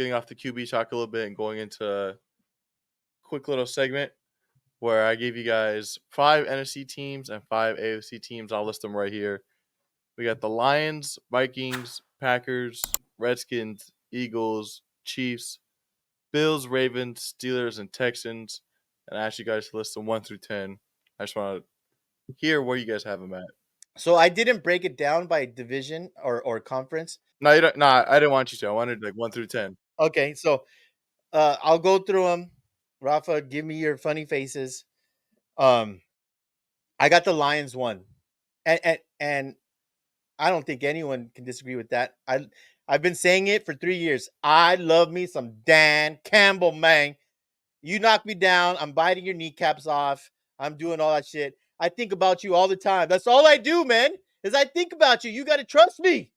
getting off the QB talk a little bit and going into a quick little segment where I gave you guys 5 NFC teams and 5 AFC teams. I'll list them right here. We got the Lions, Vikings, Packers, Redskins, Eagles, Chiefs, Bills, Ravens, Steelers, and Texans. And I asked you guys to list them 1 through 10. I just want to hear where you guys have them at. So I didn't break it down by division or conference. No, you don't. No, I didn't want you to. I wanted like 1 through 10. Okay, so I'll go through them. Rafa, give me your funny faces. Um, I got the Lions one, and I don't think anyone can disagree with that. I've been saying it for 3 years. I love me some Dan Campbell, man. You knock me down, I'm biting your kneecaps off. I'm doing all that shit. I think about you all the time. That's all I do, man. Is I think about you. You got to trust me.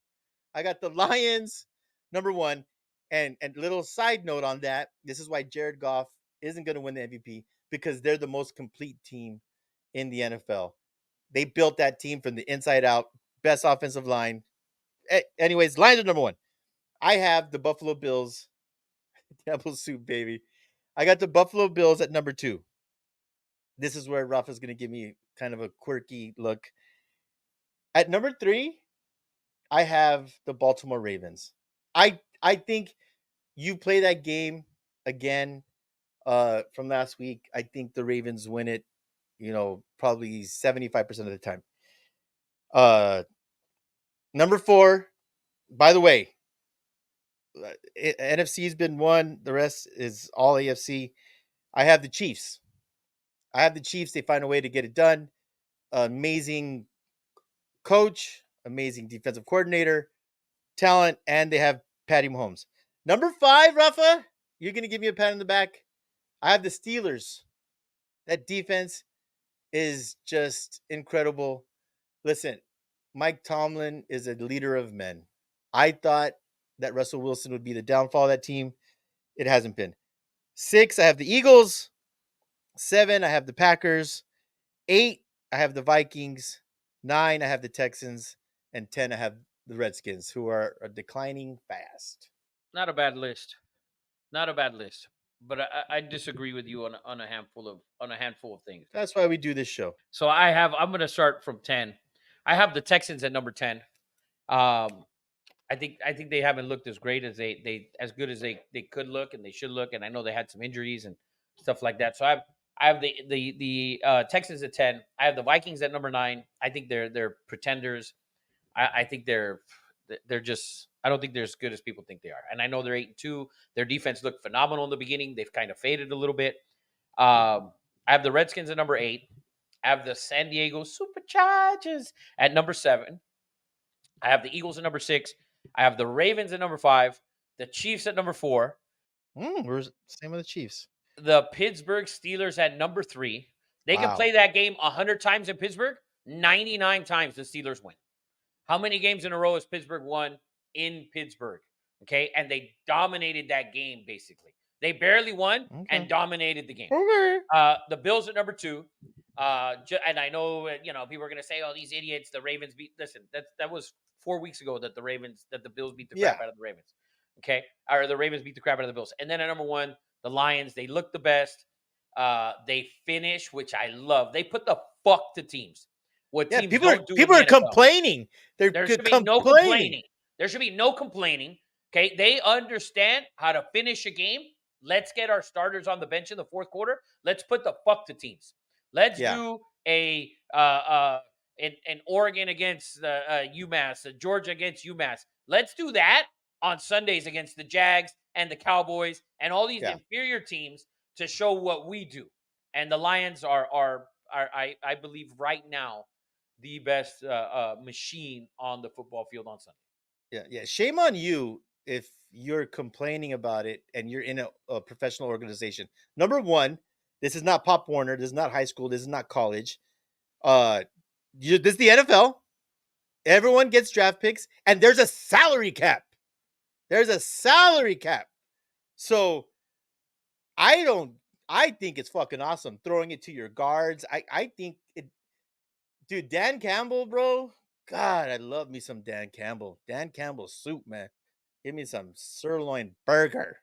I got the Lions number one. And little side note on that, this is why Jared Goff isn't going to win the MVP because they're the most complete team in the NFL. They built that team from the inside out. Best offensive line. Anyways, Lions are number one. I have the Buffalo Bills. Devil soup, baby. I got the Buffalo Bills at number 2. This is where Rafa's going to give me kind of a quirky look. At number 3, I have the Baltimore Ravens. I think you play that game again from last week. I think the Ravens win it, probably 75% of the time. Number 4, by the way, NFC's been won. The rest is all AFC. I have the Chiefs. They find a way to get it done. Amazing coach, amazing defensive coordinator, talent, and they have Patty Mahomes. Number 5, Rafa, you're going to give me a pat on the back. I have the Steelers. That defense is just incredible. Listen, Mike Tomlin is a leader of men. I thought that Russell Wilson would be the downfall of that team. It hasn't been. 6, I have the Eagles. 7, I have the Packers. 8, I have the Vikings. 9, I have the Texans. And 10, I have the Redskins, who are declining fast. Not a bad list. Not a bad list. But I disagree with you on a handful of things. That's why we do this show. So I'm going to start from 10. I have the Texans at number 10. I think they haven't looked as great as they as good as they could look and they should look. And I know they had some injuries and stuff like that. So I have the Texans at 10. I have the Vikings at number 9. I think they're pretenders. I think they're just. I don't think they're as good as people think they are. And I know they're 8-2. Their defense looked phenomenal in the beginning. They've kind of faded a little bit. I have the Redskins at number 8. I have the San Diego Superchargers at number 7. I have the Eagles at number 6. I have the Ravens at number 5. The Chiefs at number 4. We're same with the Chiefs. The Pittsburgh Steelers at number 3. They can play that game 100 times in Pittsburgh. 99 times the Steelers win. How many games in a row has Pittsburgh won in Pittsburgh? Okay, and they dominated that game, basically. They barely won and dominated the game. Okay. The Bills at number 2. And I know, people are going to say, oh, these idiots, the Ravens beat. Listen, that was 4 weeks ago that the Bills beat the crap out of the Ravens. Okay. Or the Ravens beat the crap out of the Bills. And then at number 1, the Lions, they look the best. They finish, which I love. They put the fuck to teams. What teams people don't do people in are the NFL. complaining. There should be no complaining. There should be no complaining. Okay. They understand how to finish a game. Let's get our starters on the bench in the fourth quarter. Let's put the fuck to teams. Let's do an Oregon against UMass, Georgia against UMass. Let's do that on Sundays against the Jags and the Cowboys and all these inferior teams to show what we do. And the Lions are I believe right now the best machine on the football field on Sunday. Yeah. Shame on you if you're complaining about it and you're in a professional organization. Number 1, this is not Pop Warner. This is not high school. This is not college. This is the NFL. Everyone gets draft picks, and there's a salary cap. So I think it's fucking awesome throwing it to your guards. I think it, dude. Dan Campbell, bro. God, I love me some Dan Campbell. Dan Campbell soup, man. Give me some sirloin burger.